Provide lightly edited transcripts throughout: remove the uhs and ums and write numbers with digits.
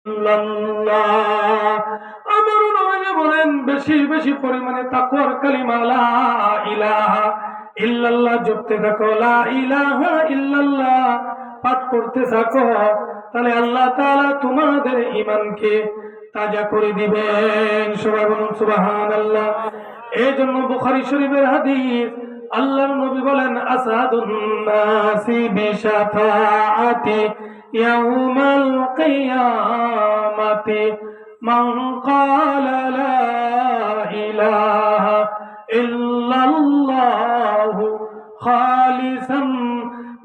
ইল্লাল্লাহ। আমার নবী বলেন বেশি বেশি পরিমাণে তাকওয়ার কালিমা লা ইলাহা ইল্লাল্লাহ জপতে থাকো, লা ইলাহা ইল্লাল্লাহ পাঠ করতে থাকো, তাহলে আল্লাহ তাআলা তোমাদের ঈমানকে তাজা করে দিবেন। সবাই বলুন সুবহানাল্লাহ। এই জন্য বুখারী শরীফের হাদিস, আল্লাহর নবী বলেন আসাদুন নাসি বিশাফাআতি ইয়াউমাল কিয়ামাতি মান ক্বালা লা ইলাহা ইল্লাল্লাহু খালিসান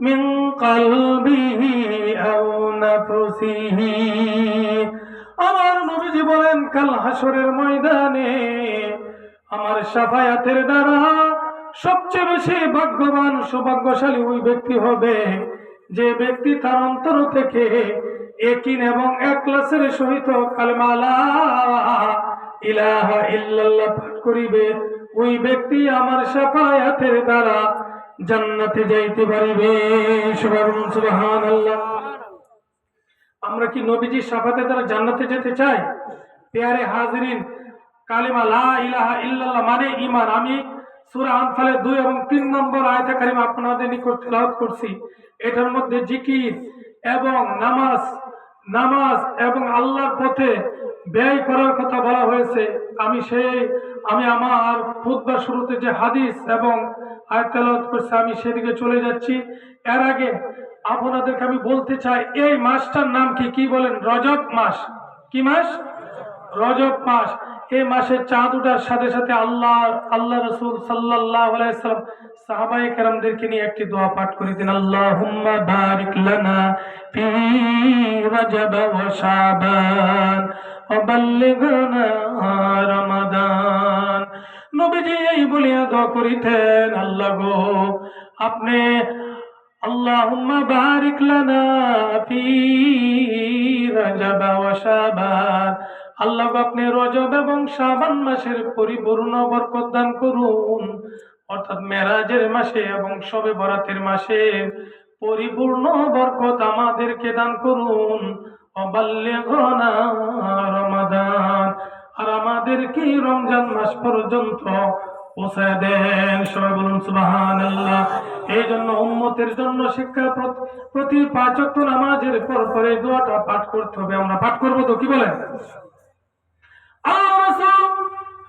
মিন কলবিহি আও নাফসিহি। আমার নবীজি বলেন কাল হাসরের ময়দানে আমার শাফায়াতের দ্বারা সবচেয়ে বেশি ভাগ্যবান সৌভাগ্যশালী ওই ব্যক্তি হবে যে ব্যক্তি তার অন্তর থেকে ইয়াকিন এবং ইখলাসের সহিত কালেমা লা ইলাহা ইল্লাল্লাহ পাঠ করিবে। ওই ব্যক্তি আমার শাফায়াতের দ্বারা জান্নাতে যাইতে পারিবে। সুবহানাল্লাহ। আমরা কি নবীজির শাফায়াতের দ্বারা জান্নাতে যেতে চাই? প্যারে হাজিরিন, কালিমা লা ইলাহা ইল্লাল্লাহ মানে ঈমান। আমি সূরা আনফালের 2 এবং 3 নম্বর আয়াতে কারিমা আপনাদের নিকট তেলাওয়াত করছি। এটার মধ্যে জিকির এবং নামাজ এবং আল্লাহর পথে ব্যয় করার কথা বলা হয়েছে। আমি আমার খুতবার শুরুতে যে হাদিস এবং আয়াত তেলাওয়াত করছি আমি সেদিকে চলে যাচ্ছি। এর আগে আপনাদেরকে আমি বলতে চাই এই মাসটার নাম কি বলেন? রজব মাস। কি মাস? রজব মাস। এই মাসে চাঁদ ওঠার সাথে সাথে আল্লাহ রাসূল সাল্লাল্লাহু আলাইহি ওয়াসাল্লাম সাহাবায়ে কেরামদেরকে নিয়ে একটি দোয়া পাঠ করে দিন, আল্লাহুম্মা বারিক লানা ফি রজব ওয়া শাবান ওয়া বাল্লিগনা রমাদান। নবীজি এই বলিয়া দোয়া করিতেন, আল্লাহ গো আপনি আল্লাহুম্মা বারিক লানা ফি রজব ওয়া শাবান, আল্লাহ আপনি রজব এবং শাবান মাসের পরিপূর্ণ বরকত দান করুন, অর্থাৎ মেরাজের মাসে এবং শবে বরাতের মাসে পরিপূর্ণ বরকত আমাদেরকে দান করুন। ওয়াবাল্লিগনা রমাদান, আর আমাদেরকে রমজান মাস পর্যন্ত পৌঁছায় দেন। সবাই বলুন সুবহানাল্লাহ। এই জন্য উম্মতের জন্য শিক্ষা প্রতি 5 ওয়াক্ত নামাজের পর এই দোয়াটা পাঠ করতে হবে। আমরা পাঠ করবো তো? কি বলেন?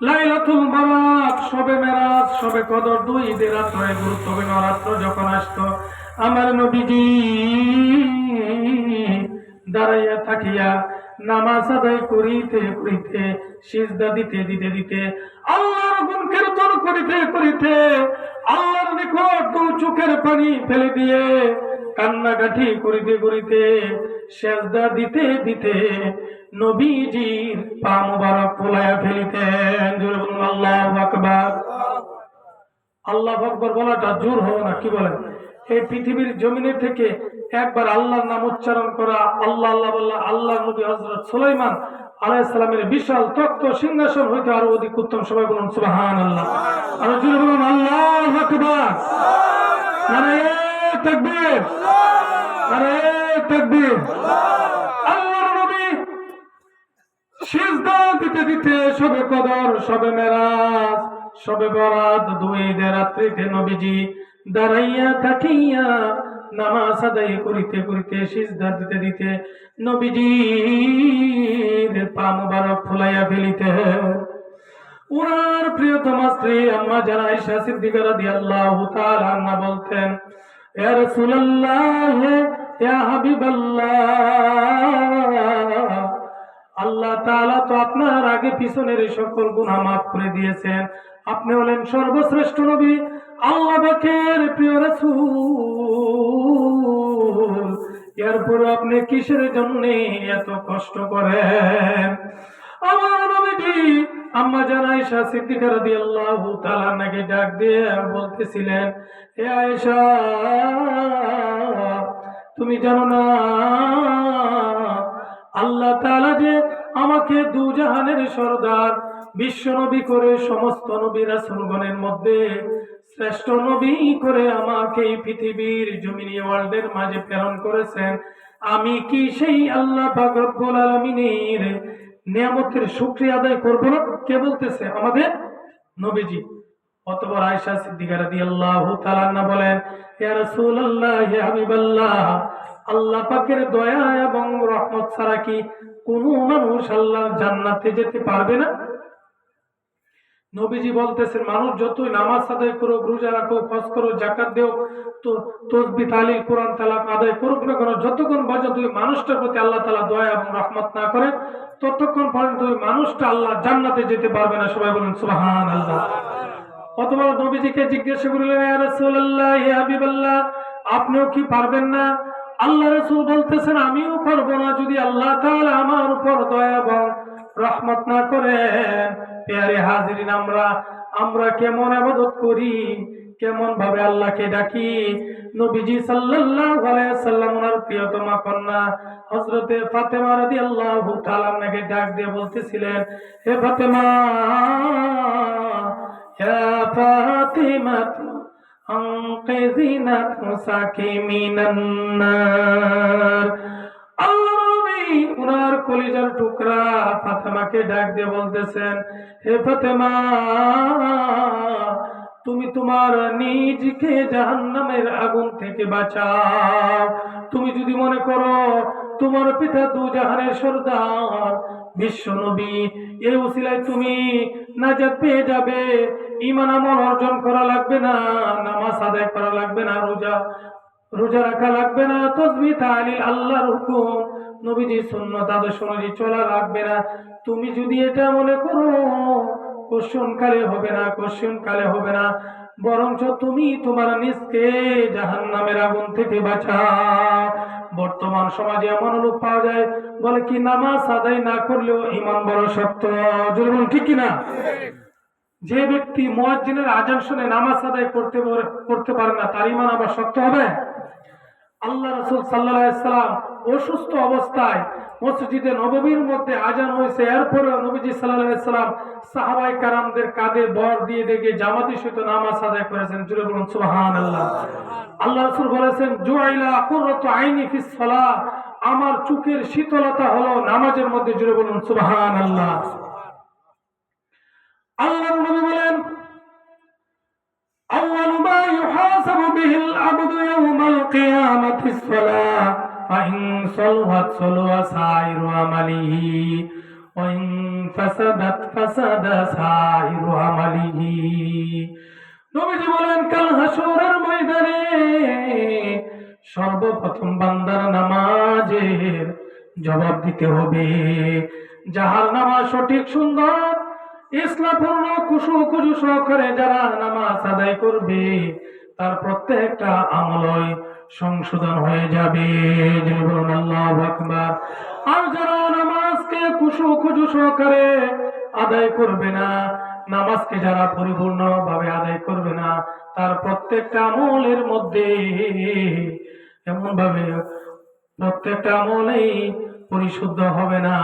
লাইলাতুল বারাত, শবে মেরাজ, শবে কদর, 2 ঈদের রাত্রে গুরুত্বপূর্ণ রাত্র যখন আসতো আমার নবীজি দাঁড়াইয়া থাকিয়া নামাজ আদায় করিতে করিতে সিজদা দিতে দিতে আল্লাহর গুণ কীর্তন করিতে আল্লাহর নিকট 2 চোখের পানি ফেলে দিয়ে কান্নাকাটি করিতে সিজদা দিতে নবীজির পা মুবারক ফুলাইয়া ফেলিতেন। জোরে বলুন আল্লাহু আকবার। আল্লাহু আকবার বলাটা জোর হবে না? কি বলেন? এই পৃথিবীর জমিনের থেকে একবার আল্লাহর নাম উচ্চারণ করা, আল্লাহ আল্লাহ বললা আল্লাহর নবী হযরত সুলাইমান আলাইহিস সালামের বিশাল তখ্ত সিংহাসন হইতে আরো অধিক উত্তম। সবাই বলুন সুবহানাল্লাহ। আর জোরে বলুন আল্লাহু আকবার। নারে তাকবীর, নারে তাকবীর। আল্লাহর নবী সিজদা দিতে শবে কদর, শবে মেরাজ, শবে বরাত, 2 ঈদের রাত্রিতে নবীজি দাঁড়াইয়া থাকিয়া নামাজ আদায় করিতে সিজদা দিতে নবীজির পা মুবারক ফুলাইয়া ফেলিতে উনার প্রিয়তমা স্ত্রী আম্মা জান আয়েশা সিদ্দিকা রাদিয়াল্লাহু তাআলা আনহা বলতেন, ইয়া রাসূলুল্লাহ, ইয়া হাবিবাল্লাহ, আল্লাহ তাআলা তো আপনার আগে পিছনের সকল গুনাহ মাফ করে দিয়েছেন। আপনি হলেন সর্বশ্রেষ্ঠ নবী, আল্লাহ পাকের প্রিয় রাসূল, এরপর আপনি কিসের জন্য এত কষ্ট করেন? আমার নবীজি আম্মা জান আয়েশা সিদ্দিকা রাদিয়াল্লাহু তাআলা আনহাকে ডাক দিয়ে বলতেছিলেন, হে আয়েশা, তুমি জানো না আল্লাহ তাআলা যে আমাকে 2 জাহানের সরদার, বিশ্ব নবী করে সমস্ত নবী রাসূলগণের মধ্যে শ্রেষ্ঠ নবী করে আমাকে এই পৃথিবীর জমিনে ওয়ার্ল্ডের মাঝে প্রেরণ করেছেন। আমি কি সেই আল্লাহ পাক রব্বুল আলামিনের নিয়ামতের শুকরিয়া আদায় করব না? কে বলতেছে? আমাদের নবীজি। অতঃপর আয়েশা সিদ্দিকা রাদিয়াল্লাহু তাআলা আনহা বলেন, ইয়া রাসূলুল্লাহ, ইয়া হাবিবাল্লাহ, আল্লাহ পাকের দয়া এবং রহমত ছাড়া কি কোনো মানুষ আল্লাহর জান্নাতে যেতে পারবে না? নবীজি বলতেছেন, মানুষ যতই নামাজ আদায় করুক, রোজা রাখুক, হজ করুক, যাকাত দেউক, তো তাসবিহ তাহলিল কোরআন তেলাওয়াত আদায় করুক না কেন, যতক্ষণ পর্যন্ত ওই মানুষটার প্রতি আল্লাহ তাআলা দয়া এবং রহমত না করে, ততক্ষণ পর্যন্ত ওই মানুষটা আল্লাহ জান্নাতে যেতে পারবে না। সবাই বলেন সুবহানাল্লাহ। অথবা নবীজিকে জিজ্ঞাসা করলেন, ইয়া রাসূলুল্লাহ, ইয়া হাবিবাল্লাহ, আপনিও কি পারবেন না? আল্লাহ রাসূল বলতেছেন, আমিও পারবো না যদি আল্লাহ তাআলা আমার উপর দয়া এবং রহমত না করেন। প্রিয় হাজিরিন, আমরা কেমন ইবাদত করি, কেমন ভাবে আল্লাহকে ডাকি। নবীজি সাল্লাল্লাহু আলাইহি ওয়াসাল্লাম ওনার প্রিয়তমা কন্যা হযরতে ফাতেমা রাদিয়াল্লাহু তাআলা আনহাকে ডাক দিয়ে বলতেছিলেন, হে ফাতেমা, ইয়া ফাতিমা আনকিযি নাফসাকি মিনান নার। আল্লাহর নবী ওনার কলিজার টুকরা ফাতেমাকে ডাক দিয়ে বলতেছেন, হে ফাতেমা, তুমি তোমার নিজকে জাহান্নামের আগুন থেকে বাঁচাও। তুমি যদি মনে করো তোমার পিতা দুজাহানের সরদার বিশ্ব নবী, এই উসিলায় তুমি নাজাত পেয়ে যাবে, ঈমান আমল অর্জন করা লাগবে না, নামাজ আদায় করা লাগবে না, রোজা রাখা লাগবে না, তাসবিহ তাহলিল আল্লাহর হুকুম নবীজি সুন্নাত আদর্শ অনুযায়ী চলা লাগবে না। তুমি যদি এটা মনে করো, কোশ্চেন কালে হবে না, বরঞ্চ তুমি তোমার নিজকে জাহান্নামের আগুন থেকে বাঁচাও। বর্তমান সমাজে এমন লোক পাওয়া যায়, বলে কি নামাজ আদায় না করলেও ঈমান বড় শক্ত। জোরে বলুন ঠিক কিনা? যে ব্যক্তি মুয়াজ্জিনের আযান শুনে নামাজ আদায় করতে পারে না, তার ঈমান আবার শক্ত হবে? আল্লাহ রাসূল সাল্লাল্লাহু আলাইহি সাল্লাম অসুস্থ অবস্থায় মসজিদে নববীর মধ্যে আযান হয়েছে, এরপরে নবীজি সাল্লাল্লাহু আলাইহি সাল্লাম সাহাবায়ে কেরামদের কাঁধে ভর দিয়ে দেখে জামাতের সাথে নামাজ আদায় করেছেন। জোরে বলুন সুবহানাল্লাহ। আল্লাহ রাসূল বলেছেন, জুআইলা কুররাতু আইনি ফিস সালাহ, আমার চোখের শীতলতা হলো নামাজের মধ্যে। জোরে বলুন সুবহানাল্লাহ। আল্লাহর নবী বলেন, أول ما يحاسب به العبد يوم القيامة الصلاة فإن صلحت صلح سائر عمله وإن فسدت فسد سائر عمله। নবীজি বলেন, কাল হাসরের ময়দানে সর্বপ্রথম বান্দার নামাজের জবাব দিতে হবে। যাহার নামাজ সঠিক সুন্দর ইসলামপূর্ণ কুশু সহকারে যারা নামাজ আদায় করবে, তার প্রত্যেকটা আমলই সংশোধন হয়ে যাবে। বলুন আল্লাহু আকবার। আর যারা নামাজকে কুশু সহকারে আদায় করবে না, নামাজকে যারা পরিপূর্ণ ভাবে আদায় করবে না, তার প্রত্যেকটা আমলের মধ্যে এমন ভাবে প্রত্যেকটা আমলেই পরিশুদ্ধ হবে না।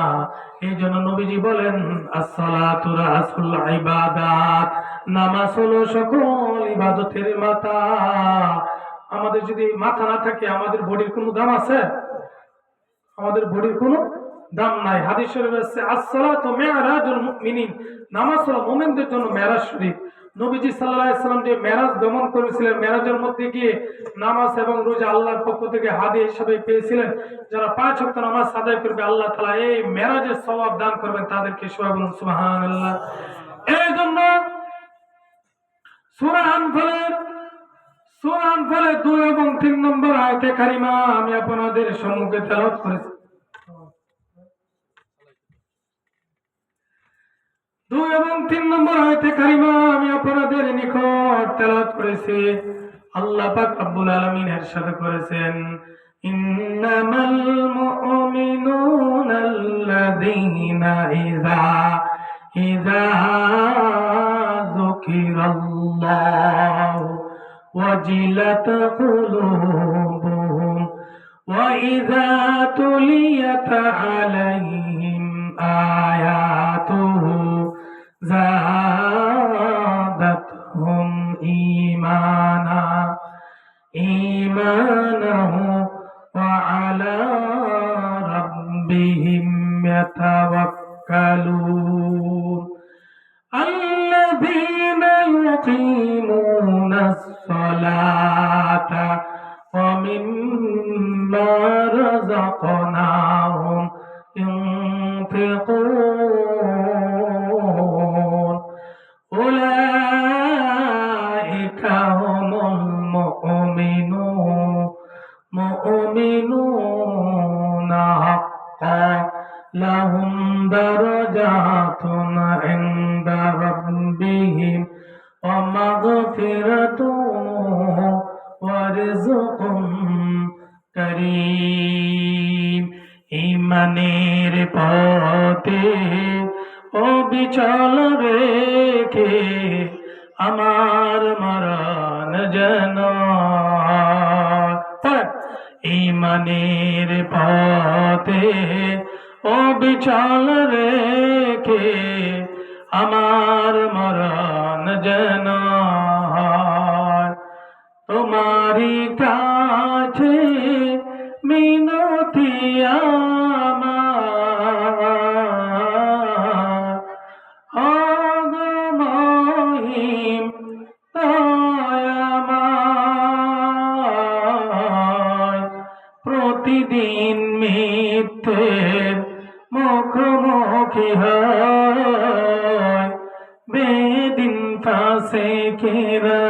এই জন্য নবীজি বলেন, আসসালাতু রাসুল ইবাদাত, নামাজ হলো সকল ইবাদতের মাথা। আমাদের যদি মাথা না থাকে, আমাদের বডির কোনো দাম আছে? আমাদের বডির কোনো দাম নাই। হাদিস শরীফে আছে, আসসালাতু মি'রাজুল মুমিনিন, নামাজ হলো মুমিনদের জন্য মেরাজ শরীফ। নবীজি সাল্লাল্লাহু আলাইহি সাল্লাম যে মেরাজ গমন করেছিলেন, মেরাজের মধ্যে গিয়ে নামাজ এবং রোজা আল্লাহর পক্ষ থেকে হাদিয়া হিসেবে পেয়েছিলেন। যারা 5 ওয়াক্ত নামাজ আদায় করবে, আল্লাহ তাআলা এই মেরাজের সওয়াব দান করবেন তাদেরকে। সবাই বলুন সুবহানাল্লাহ। এই জন্য সূরা আনফালের 2 এবং 3 নম্বর আয়াতে কারিমা আমি আপনাদের সম্মুখে তেলাওয়াত করেছি। 2 এবং 3 নম্বর আয়াতে কারিমা আমি আপনাদের নিকট তেলাওয়াত করেছি। আল্লাহ পাক রব্বুল আলামিন ইরশাদ করেছেন, ইন্নামাল মুমিনুনা আল্লাযীনা ইযা যুকিরাল্লাহু ওয়াজিলাত কুলুবুহুম ওয়া ইযা তুলিয়াত আলাইহিম আয়াতুহু زادتهم إيمانا وعلى يتوكلون الذين يقيمون الصلاة ومما رزقناهم ينفقون أولئك هم المؤمنون حقا لهم درجات عند ربهم ومغفرة ورزق করিম। ইমানের পথে অবিচল রেখে আমার মরণ যেন ইমানের পথে অবিচল রেখে আমার মরণ যেন তোমারি কাছে মিনতি আমার অগমহিম দয়াময় প্রতিদিন মিথ্যের মুখোমুখি হয় বেদিন ফাঁসে কেরা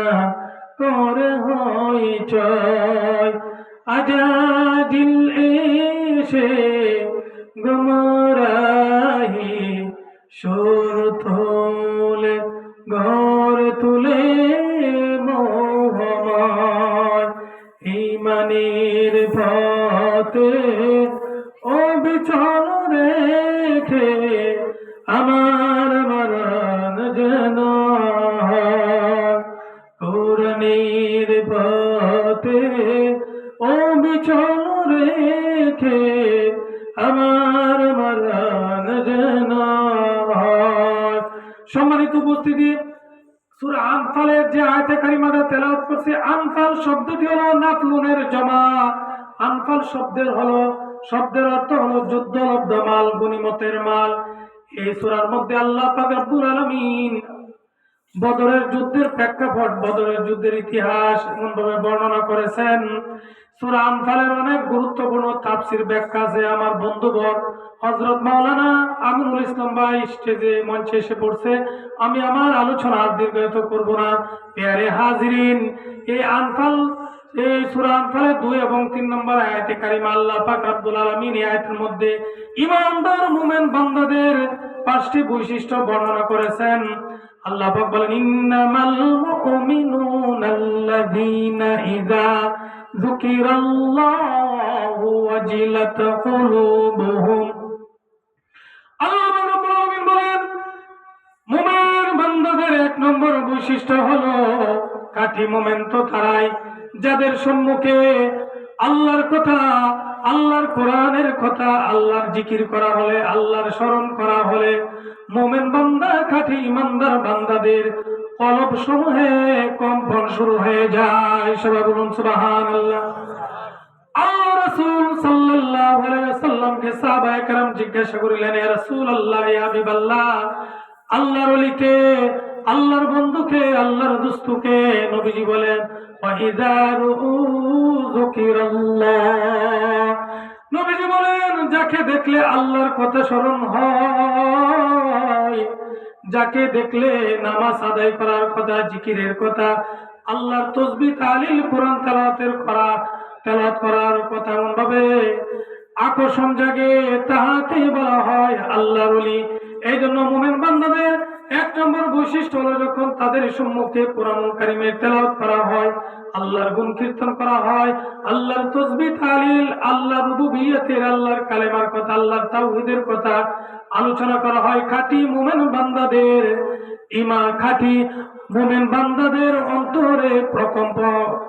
করে হইচয় আজাদিল এসে গুমরাহি সুর তোলে ঘর তুলে মোহময় ইমানের পথে অবিচল রেখে আমার মরণ যেন কোরআনের পথে অবিচল রেখে আমার মরণ যেন। সম্মানিত উপস্থিতি, সূরা আনফালের যে আয়াতে কারিমাটা তেলাওয়াত করছে, আনফাল শব্দটি হলো নাফলুনের জমা। আনফাল শব্দের অর্থ হলো যুদ্ধলব্ধ মাল, গনিমতের মাল। এই সূরার মধ্যে আল্লাহ পাক রব্বুল আলামিন বদরের যুদ্ধের প্রেক্ষাপট, বদরের যুদ্ধের ইতিহাস এমনভাবে বর্ণনা করেছেন। সূরা আনফালের অনেক গুরুত্বপূর্ণ তাফসীর ব্যাখ্যা আছে। আমার বন্ধুবর হযরত মাওলানা আমিনুল ইসলাম ভাই স্টেজে মঞ্চে এসে পড়ছে, আমি আমার আলোচনা আর দীর্ঘায়িত করব না। প্যারে হাজিরিন, এই সূরা আনফালের 2 এবং 3 নম্বর আয়াতে কারিমা আল্লাহ পাক রব্বুল আলামিন এই আয়াতের মধ্যে ঈমানদার মুমিন বান্দাদের 5টি বৈশিষ্ট্য বর্ণনা করেছেন। আল্লাহ পাক বলেন, ইন্নামাল মুমিনুনাল্লাযীনা ইযা যুকিরাল্লাহু ওয়াজিলাত কুলুবুহুম। আল্লাহ রাব্বুল আলামিন বলেন, মুমিন বান্দাদের 1 নম্বর বৈশিষ্ট্য হলো কাঠি মুমিন তো তারাই যাদের সম্মুখে আল্লাহর কথা, আল্লাহর কোরআনের কথা, আল্লাহর জিকির করা হলে, আল্লাহর স্মরণ করা হলে মুমিন বান্দা, খাঁটি ইমানদার বান্দাদের কলব সমূহে কম্পন শুরু হয়ে যায়। সবাই বলুন সুবহানাল্লাহ। আল্লাহ রাসূল সাল্লাল্লাহু আলাইহি ওয়াসাল্লামকে সাহাবায়ে কেরাম জিজ্ঞাসা করিলেন, ইয়া রাসূলুল্লাহ, ইয়া হাবিবাল্লাহ, আল্লাহর ওলিকে, আল্লাহর বন্ধুকে, আল্লাহর দোস্তকে? নবীজি বলেন, ওয়া ইযা যুকিরাল্লাহ। নবীজি বলেন, যাকে দেখলে আল্লাহর কথা স্মরণ হয়, যাকে দেখলে নামাজ আদায় করার কথা, জিকিরের কথা, আল্লাহর তাসবিহ, তাহলিল, কোরআন তেলাওয়াত করার কথা এমন ভাবে আকর্ষণ জাগে, তাহাকে বলা হয় আল্লাহর ওলি। এই জন্য মুমিন বান্দাদের 1 নম্বর বৈশিষ্ট্য হলো যখন তাদের সম্মুখে কোরআনুল কারীমের তেলাওয়াত করা হয়, আল্লাহর গুণ কীর্তন করা হয়, আল্লাহর তাসবিহ, তাহলিল, আল্লাহর রুবুবিয়তের, আল্লাহর কালেমার কথা, আল্লাহর তাওহীদের কথা আলোচনা করা হয়, খাঁটি মুমিন বান্দাদের খাঁটি মুমিন বান্দাদের অন্তরে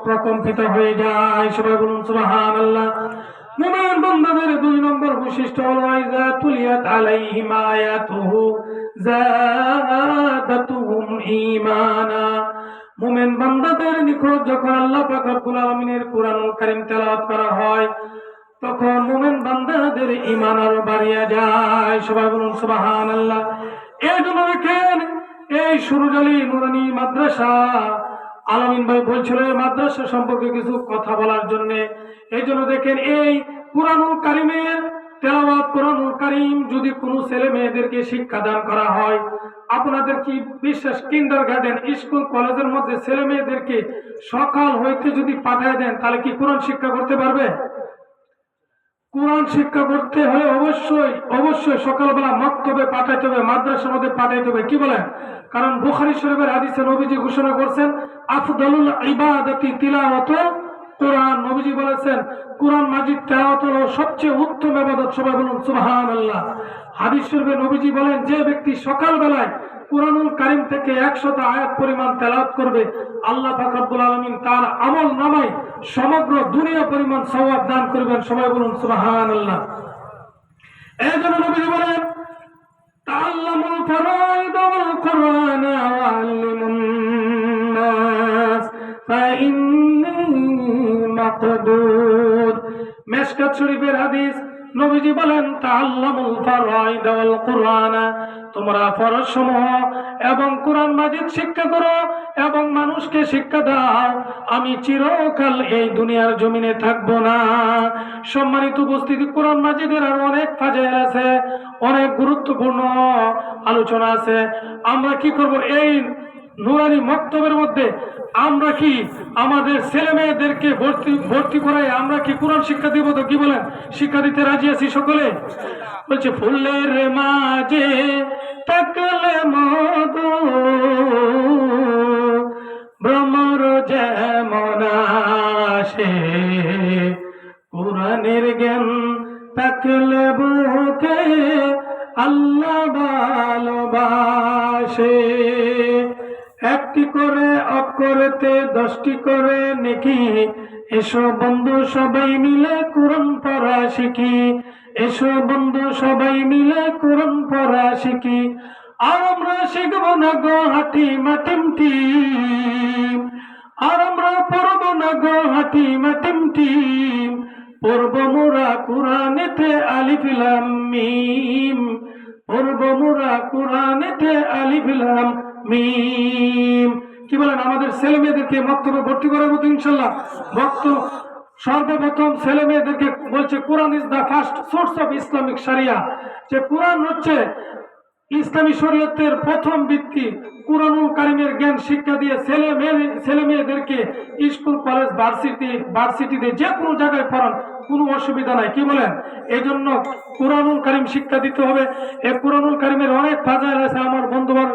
প্রকম্পিত হয়ে যায়। সবাই বলুন সুবহানাল্লাহ। মুমিন বান্দাদের 2 নম্বর বৈশিষ্ট্য হলো ইযা তুলিয়াত আলাইহিম আয়াতুহু যাদাতুহুম ঈমানা। মুমিন বান্দাদের নিকট যখন আল্লাহ পাক রব্বুল আলামিনের কোরআনুল কারীম তেলাওয়াত করা হয়, তখন মুমিন বান্দাদের ঈমান আরো বাড়িয়া যায়। সবাই বলুন সুবহানাল্লাহ। এই জন্য দেখেন এই সুরুজালি নুরানি মাদ্রাসা, আলামিন ভাই বলছিল এই মাদ্রাসা সম্পর্কে কিছু কথা বলার জন্য। এই জন্য দেখেন এই কুরআনুল কারীমের তেলাওয়াত, কুরআনুল কারীম যদি কোনো ছেলে মেয়েদেরকে শিক্ষাদান করা হয়, আপনাদের কি বিশ্বাস কিন্ডারগার্টেন স্কুল কলেজের মধ্যে ছেলে মেয়েদেরকে সকাল হইতে যদি পাঠায় দেন তাহলে কি কোরআন শিক্ষা করতে পারবে? কোরআন শিক্ষা করতে হলে অবশ্যই অবশ্যই সকালবেলা মক্তবে পাঠাইতে হবে, মাদ্রাসার মধ্যে পাঠাইতে হবে। কি বলেন? কারণ বুখারী শরীফের হাদিসে নবীজি ঘোষণা করছেন আফদালুল ইবাদাতি তিলাওয়াতুল কোরআন। নবীজি বলেছেন কোরআন মাজিদ তেলাওয়াত হলো সবচেয়ে উত্তম ইবাদত। সবাই বলুন সুবহানাল্লাহ। হাদিস শরীফে নবীজি বলেন যে ব্যক্তি সকালবেলায় কুরআনুল কারীম থেকে 100 আয়াত পরিমাণ তেলাওয়াত করবে, আল্লাহ পাক রব্বুল আলামিন তার আমল নামায় সমগ্র দুনিয়া পরিমাণ সওয়াব দান করবেন। সবাই বলুন সুবহানাল্লাহ। এই জন্য নবীজি বলেন তাআল্লামুল ফারাইদ ওয়াল কুরআন ওয়া আল্লিমুন নাস ফাইন্নী মাকদুর। মিশকাত শরীফের হাদিস, নবীজি বলেন তাআল্লামুল ফারাইদ ওয়াল কুরআন, তোমরা ফরজ সমূহ এবং কোরআন মাজিদ শিক্ষা করো এবং মানুষকে শিক্ষা দাও, আমি চিরকাল এই দুনিয়ার জমিনে থাকবো না। সম্মানিত উপস্থিতি, কোরআন মাজিদের আর অনেক ফাজাইল আছে, অনেক গুরুত্বপূর্ণ আলোচনা আছে। আমরা কি করব? এই নুরানি মক্তবের মধ্যে আমরা কি আমাদের ছেলে মেয়েদেরকে ভর্তি করাই আমরা কি কোরআন শিক্ষা দিব? তো কি বলেন? শিক্ষা দিতে রাজি আছি সকলে? বলছে ফুলের মাঝে থাকলে মধু, ভ্রমর যেমন আসে, কোরআনের জ্ঞান থাকলে বুকে আল্লাহ ভালোবাসে। একটি করে অক্ষরেতে 10টি করে নেকি, এসো বন্ধু সবাই মিলে কোরআন পড়া শিখি, এসো বন্ধু সবাই মিলে কোরআন পড়া শিখি। আর আমরা শিখব না গো হাটিমা টিম, আর আমরা পড়ব না গো হাটিমা টিম, পড়ব মোরা কোরআনেতে আলিফ লাম মিম, পড়ব মোরা কোরআনেতে আলিফ লাম মিম। কি বলেন? আমাদের ছেলে মেয়েদেরকে মক্তবে ভর্তি করার মতো ইনশাল্লাহ। সর্বপ্রথম ছেলে মেয়েদেরকে বলছে Quran is the first source of Islamic sharia, যে কোরআন হচ্ছে ইসলামী শরীয়তের প্রথম ভিত্তি। কুরআনুল কারীমের জ্ঞান শিক্ষা দিয়ে ছেলে মেয়েদেরকে স্কুল কলেজ ভার্সিটিতে যে কোনো জায়গায় পড়ান, কোনো অসুবিধা নাই। কি বলেন? এই জন্য কুরআনুল কারীম শিক্ষা দিতে হবে। এই কুরআনুল কারীমের অনেক ফাজাইল আছে, আমার বন্ধুবার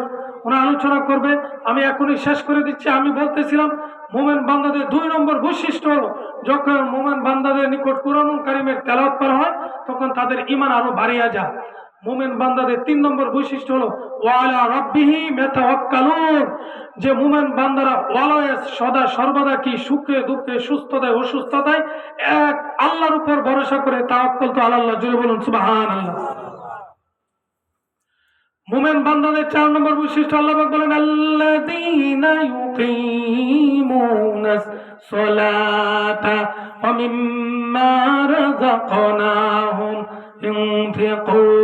ওরা আলোচনা করবে, আমি এখনই শেষ করে দিচ্ছি। আমি বলতেছিলাম মুমিন বান্দাদের 2 নম্বর বৈশিষ্ট্য হলো যখন মুমিন বান্দাদের নিকট কুরআনুল কারীমের তেলাওয়াত করা হয় তখন তাদের ঈমান আরো বাড়িয়া যায়। মুমিন বান্দাদের 3 নম্বর বৈশিষ্ট্য হলো ওয়ালা রাব্বিহি ইয়াতাওয়াক্কালুন, যে মুমিন বান্দারা অলওয়েজ সদা সর্বদা কি সুখে দুঃখে সুস্থতায় অসুস্থতায় এক আল্লাহর উপর ভরসা করে তাওয়াক্কুল তো আল্লাহ। জোরে বলুন সুবহানাল্লাহ। মুমিন বান্দাদের 4 নম্বর বৈশিষ্ট্য আল্লাহ পাক বলেন আল্লাযীনা ইউকিমুনাস সালাতা ওয়া মিম্মা রাযাকনাহুম ইউনফিকুন।